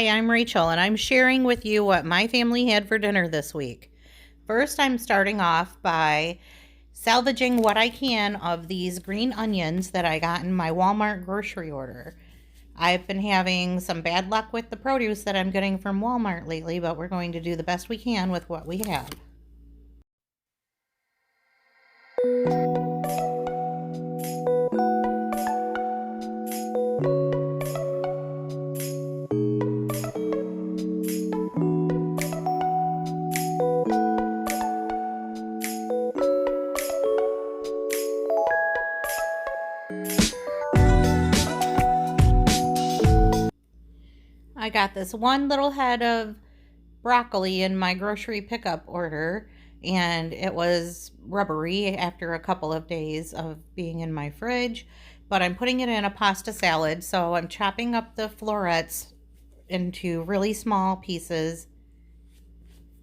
Hi, I'm Rachel, and I'm sharing with you what my family had for dinner this week. First, I'm starting off by salvaging what I can of these green onions that I got in my Walmart grocery order. I've been having some bad luck with the produce that I'm getting from Walmart lately, but we're going to do the best we can with what we have. I got this one little head of broccoli in my grocery pickup order, and it was rubbery after a couple of days of being in my fridge. But I'm putting it in a pasta salad, so I'm chopping up the florets into really small pieces,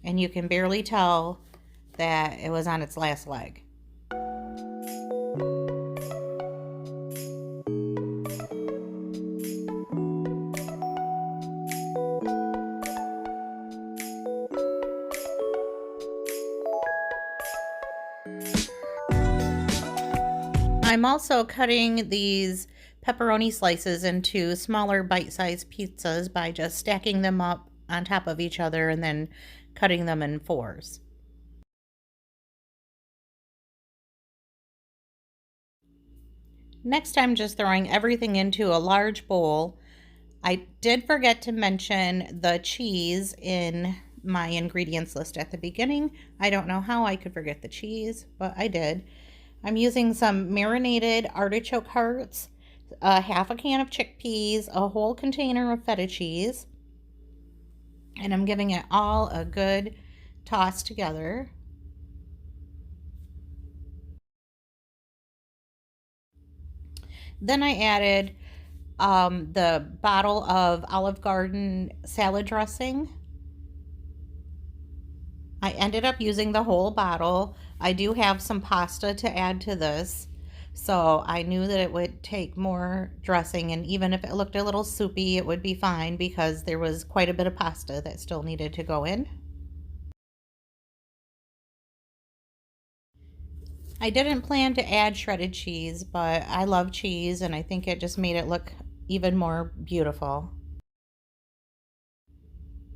and you can barely tell that it was on its last leg. I'm also cutting these pepperoni slices into smaller bite-sized pizzas by just stacking them up on top of each other and then cutting them in fours. Next, I'm just throwing everything into a large bowl. I did forget to mention the cheese in my ingredients list at the beginning. I don't know how I could forget the cheese, but I did. I'm using some marinated artichoke hearts, half a can of chickpeas, a whole container of feta cheese, and I'm giving it all a good toss together. Then I added the bottle of Olive Garden salad dressing. I ended up using the whole bottle. I do have some pasta to add to this, so I knew that it would take more dressing, and even if it looked a little soupy, it would be fine because there was quite a bit of pasta that still needed to go in. I didn't plan to add shredded cheese, but I love cheese and I think it just made it look even more beautiful.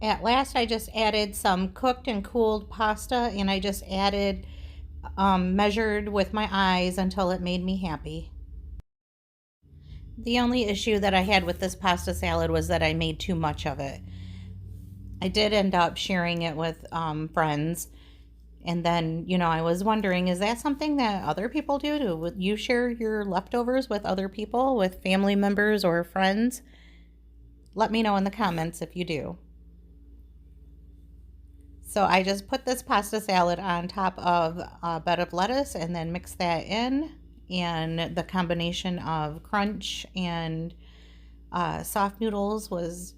At last, I just added some cooked and cooled pasta, and I just added, measured with my eyes until it made me happy. The only issue that I had with this pasta salad was that I made too much of it. I did end up sharing it with friends. And then, I was wondering, is that something that other people do? Do you share your leftovers with other people, with family members or friends? Let me know in the comments if you do. So I just put this pasta salad on top of a bed of lettuce and then mix that in. And the combination of crunch and soft noodles was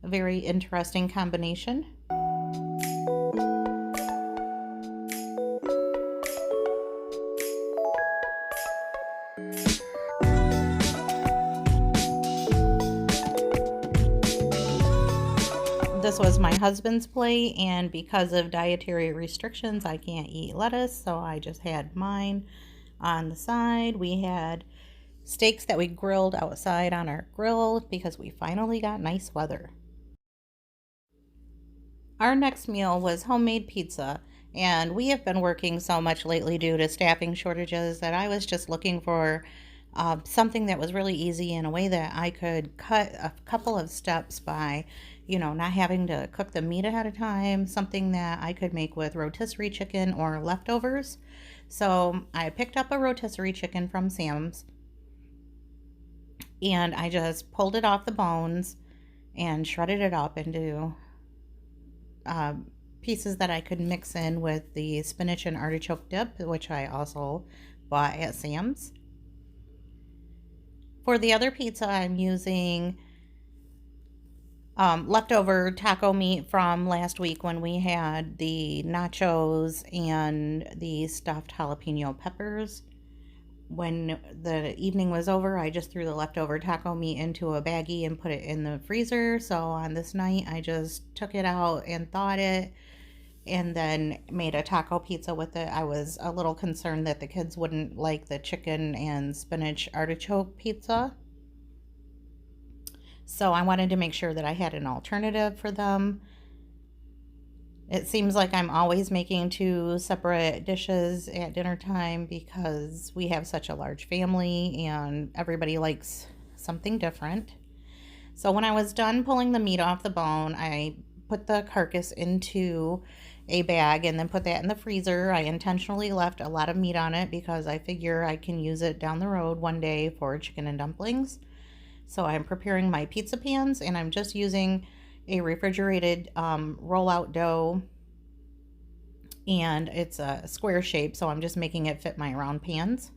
a very interesting combination. This was my husband's plate, and because of dietary restrictions, I can't eat lettuce, so I just had mine on the side. We had steaks that we grilled outside on our grill because we finally got nice weather. Our next meal was homemade pizza, and we have been working so much lately due to staffing shortages that I was just looking for something that was really easy in a way that I could cut a couple of steps by, not having to cook the meat ahead of time, something that I could make with rotisserie chicken or leftovers. So I picked up a rotisserie chicken from Sam's and I just pulled it off the bones and shredded it up into uh, pieces that I could mix in with the spinach and artichoke dip, which I also bought at Sam's. For the other pizza, I'm using leftover taco meat from last week when we had the nachos and the stuffed jalapeno peppers. When the evening was over, I just threw the leftover taco meat into a baggie and put it in the freezer. So on this night, I just took it out and thawed it and then made a taco pizza with it. I was a little concerned that the kids wouldn't like the chicken and spinach artichoke pizza. So I wanted to make sure that I had an alternative for them. It seems like I'm always making two separate dishes at dinner time because we have such a large family and everybody likes something different. So when I was done pulling the meat off the bone, I put the carcass into a bag and then put that in the freezer. I intentionally left a lot of meat on it because I figure I can use it down the road one day for chicken and dumplings. So I'm preparing my pizza pans and I'm just using a refrigerated rollout dough, and it's a square shape, so I'm just making it fit my round pans.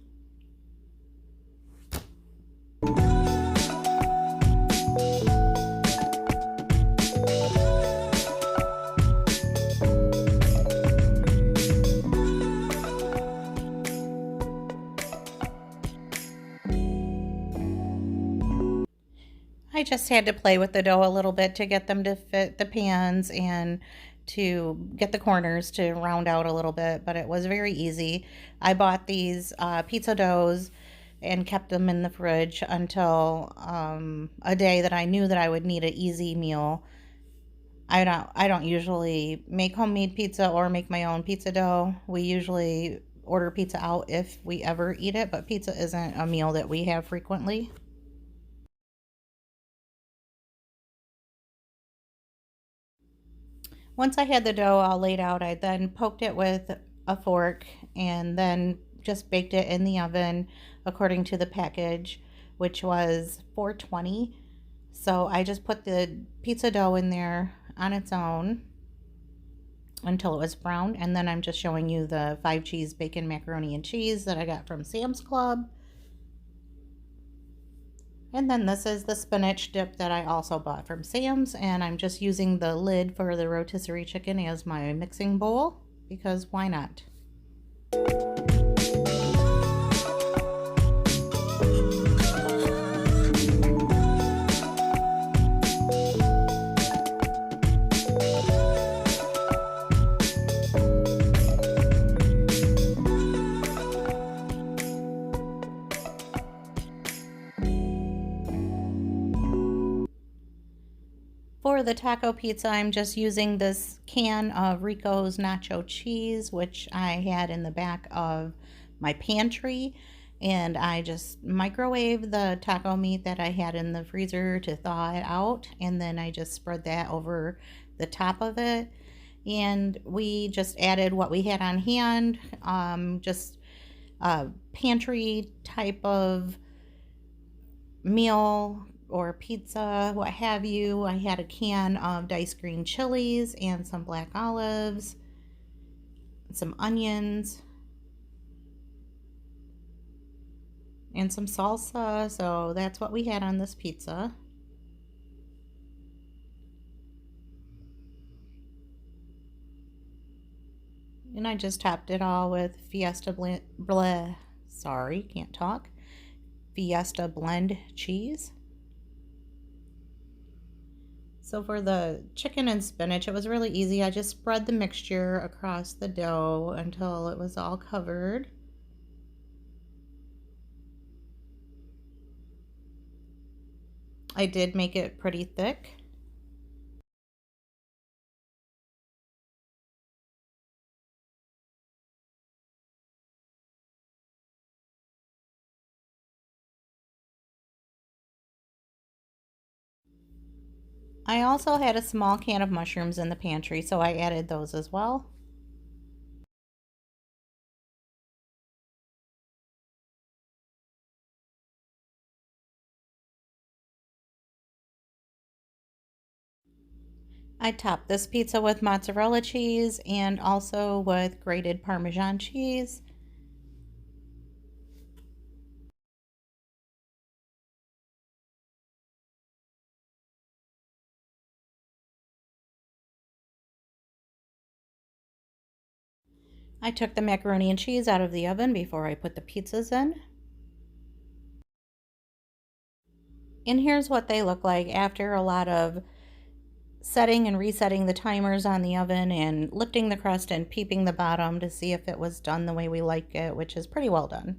I just had to play with the dough a little bit to get them to fit the pans and to get the corners to round out a little bit, but it was very easy. I bought these pizza doughs and kept them in the fridge until a day that I knew that I would need an easy meal. I don't usually make homemade pizza or make my own pizza dough. We usually order pizza out if we ever eat it, but pizza isn't a meal that we have frequently. Once I had the dough all laid out, I then poked it with a fork and then just baked it in the oven according to the package, which was 420. So I just put the pizza dough in there on its own until it was brown, and then I'm just showing you the 5 cheese bacon macaroni and cheese that I got from Sam's Club. And then this is the spinach dip that I also bought from Sam's, and I'm just using the lid for the rotisserie chicken as my mixing bowl because why not? For the taco pizza, I'm just using this can of Rico's nacho cheese, which I had in the back of my pantry. And I just microwave the taco meat that I had in the freezer to thaw it out. And then I just spread that over the top of it. And we just added what we had on hand, just a pantry type of meal or pizza, what have you. I had a can of diced green chilies and some black olives, some onions, and some salsa. So that's what we had on this pizza. And I just topped it all with sorry, can't talk. Fiesta blend cheese. So for the chicken and spinach, it was really easy. I just spread the mixture across the dough until it was all covered. I did make it pretty thick. I also had a small can of mushrooms in the pantry, so I added those as well. I topped this pizza with mozzarella cheese and also with grated Parmesan cheese. I took the macaroni and cheese out of the oven before I put the pizzas in. And here's what they look like after a lot of setting and resetting the timers on the oven and lifting the crust and peeping the bottom to see if it was done the way we like it, which is pretty well done.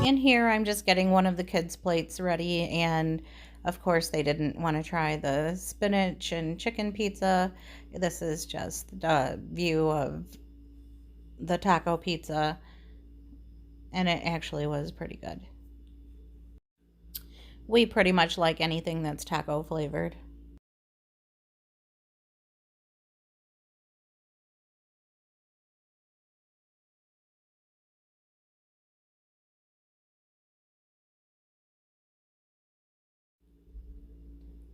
In here, I'm just getting one of the kids' plates ready, and of course, they didn't want to try the spinach and chicken pizza. This is just the view of the taco pizza, and it actually was pretty good. We pretty much like anything that's taco flavored.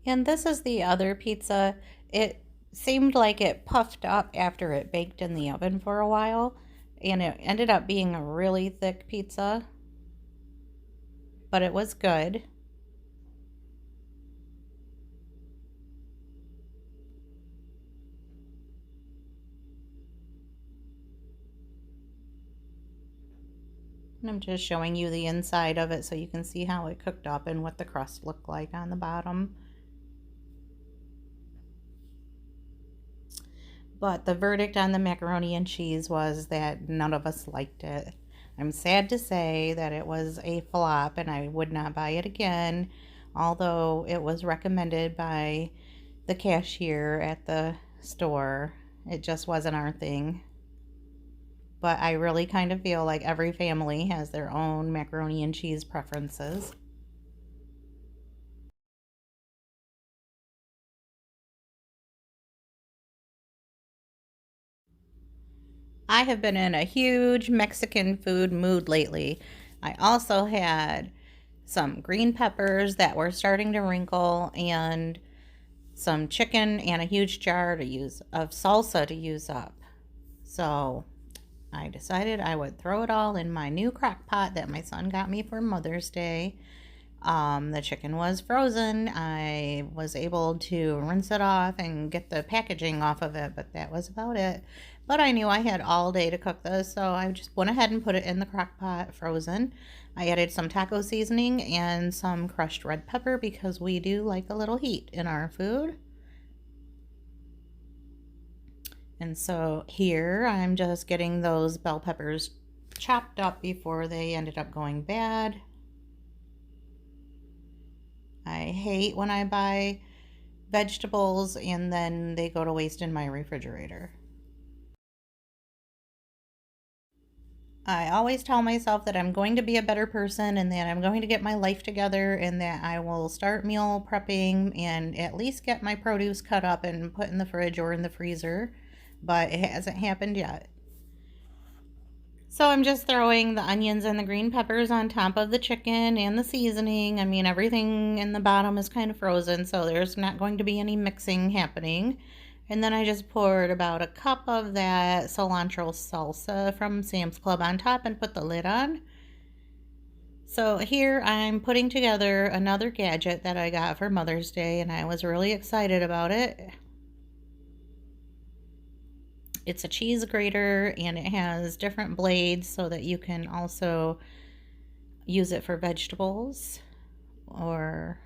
And this is the other pizza. It seemed like it puffed up after it baked in the oven for a while, and it ended up being a really thick pizza, but it was good. And I'm just showing you the inside of it so you can see how it cooked up and what the crust looked like on the bottom. But the verdict on the macaroni and cheese was that none of us liked it. I'm sad to say that it was a flop and I would not buy it again, although it was recommended by the cashier at the store. It just wasn't our thing. But I really kind of feel like every family has their own macaroni and cheese preferences. I have been in a huge Mexican food mood lately. I also had some green peppers that were starting to wrinkle and some chicken and a huge jar to use of salsa to use up. So I decided I would throw it all in my new crock pot that my son got me for Mother's Day. The chicken was frozen. I was able to rinse it off and get the packaging off of it, but that was about it. But I knew I had all day to cook this, so I just went ahead and put it in the crock pot frozen. I added some taco seasoning and some crushed red pepper because we do like a little heat in our food. And so here I'm just getting those bell peppers chopped up before they ended up going bad. I hate when I buy vegetables and then they go to waste in my refrigerator. I always tell myself that I'm going to be a better person and that I'm going to get my life together and that I will start meal prepping and at least get my produce cut up and put in the fridge or in the freezer, but it hasn't happened yet. So I'm just throwing the onions and the green peppers on top of the chicken and the seasoning. I mean, everything in the bottom is kind of frozen, so there's not going to be any mixing happening. And then I just poured about a cup of that cilantro salsa from Sam's Club on top and put the lid on. So here I'm putting together another gadget that I got for Mother's Day, and I was really excited about it. It's a cheese grater and it has different blades so that you can also use it for vegetables or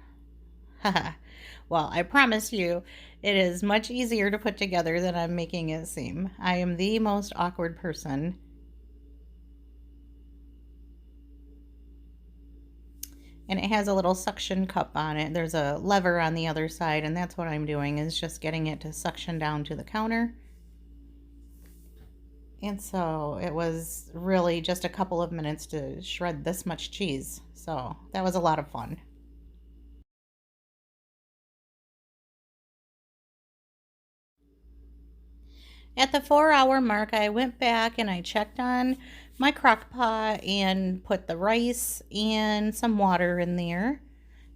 well, I promise you it is much easier to put together than I'm making it seem. I am the most awkward person. And it has a little suction cup on it. There's a lever on the other side, and that's what I'm doing, is just getting it to suction down to the counter. And so it was really just a couple of minutes to shred this much cheese. So that was a lot of fun. At the 4 hour mark, I went back and I checked on my crock pot and put the rice and some water in there.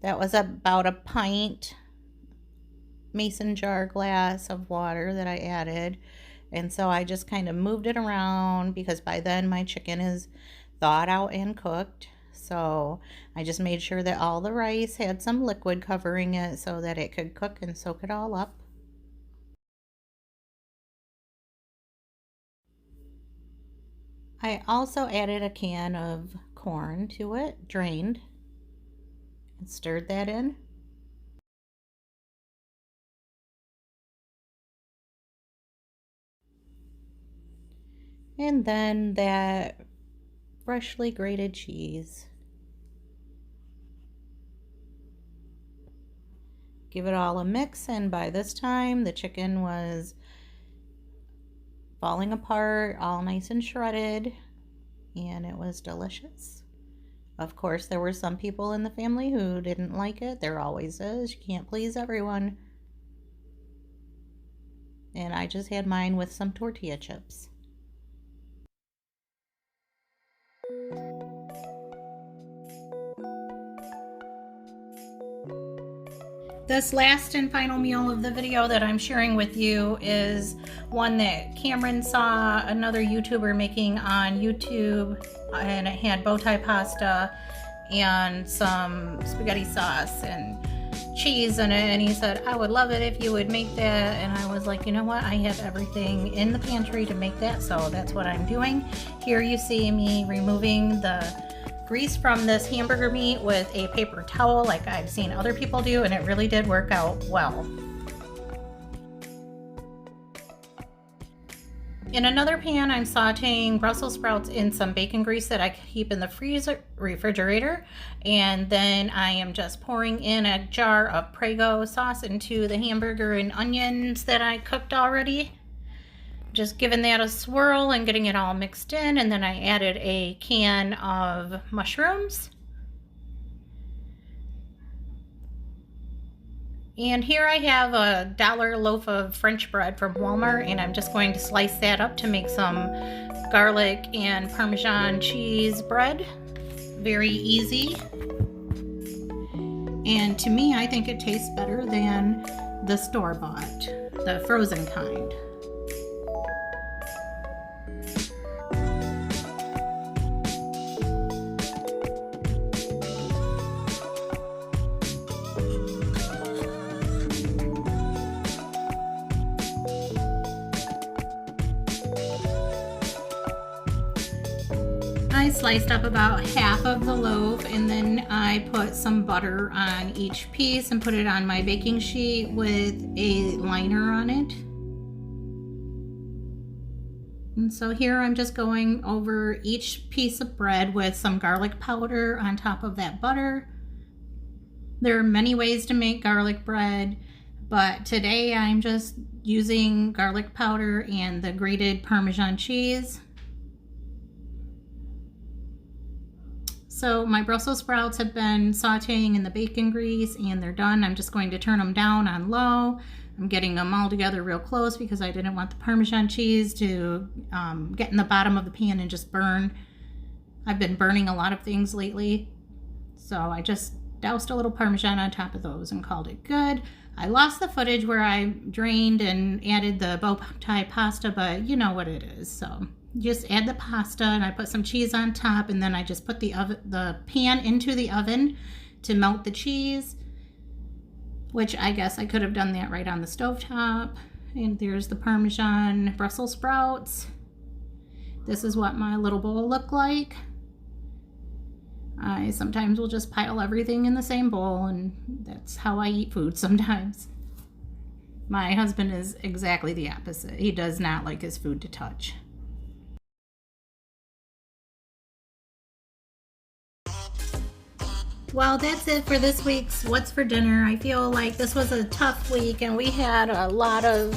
That was about a pint mason jar glass of water that I added. And so I just kind of moved it around because by then my chicken is thawed out and cooked. So I just made sure that all the rice had some liquid covering it so that it could cook and soak it all up. I also added a can of corn to it, drained, and stirred that in. And then that freshly grated cheese. Give it all a mix, and by this time the chicken was falling apart, all nice and shredded, and it was delicious. Of course, there were some people in the family who didn't like it. There always is. You can't please everyone. And I just had mine with some tortilla chips. This last and final meal of the video that I'm sharing with you is one that Cameron saw another YouTuber making on YouTube, and it had bow tie pasta and some spaghetti sauce and cheese in it, and he said, I would love it if you would make that. And I was like, you know what, I have everything in the pantry to make that, so that's what I'm doing. Here you see me removing the grease from this hamburger meat with a paper towel like I've seen other people do, and it really did work out well. In another pan, I'm sauteing Brussels sprouts in some bacon grease that I keep in the refrigerator, and then I am just pouring in a jar of Prego sauce into the hamburger and onions that I cooked already. Just giving that a swirl and getting it all mixed in, and then I added a can of mushrooms. And here I have a $1 loaf of French bread from Walmart, and I'm just going to slice that up to make some garlic and Parmesan cheese bread. Very easy. And to me, I think it tastes better than the store-bought, the frozen kind. I sliced up about half of the loaf, and then I put some butter on each piece and put it on my baking sheet with a liner on it. And so here I'm just going over each piece of bread with some garlic powder on top of that butter. There are many ways to make garlic bread, but today I'm just using garlic powder and the grated Parmesan cheese. So my Brussels sprouts have been sauteing in the bacon grease, and they're done. I'm just going to turn them down on low. I'm getting them all together real close because I didn't want the Parmesan cheese to get in the bottom of the pan and just burn. I've been burning a lot of things lately, so I just doused a little Parmesan on top of those and called it good. I lost the footage where I drained and added the bow tie pasta, but you know what it is, so just add the pasta, and I put some cheese on top, and then I just put the pan into the oven to melt the cheese, which I guess I could have done that right on the stovetop. And there's the Parmesan Brussels sprouts. This is what my little bowl looked like. I sometimes will just pile everything in the same bowl, and that's how I eat food sometimes. My husband is exactly the opposite. He does not like his food to touch. Well, that's it for this week's What's for Dinner. I feel like this was a tough week, and we had a lot of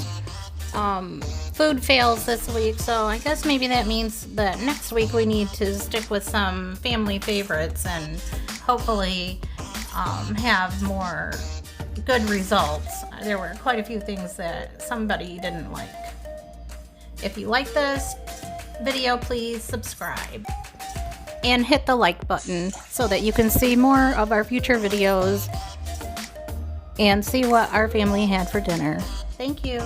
food fails this week, so I guess maybe that means that next week we need to stick with some family favorites and hopefully have more good results. There were quite a few things that somebody didn't like. If you like this video, please subscribe and hit the like button so that you can see more of our future videos and see what our family had for dinner. Thank you.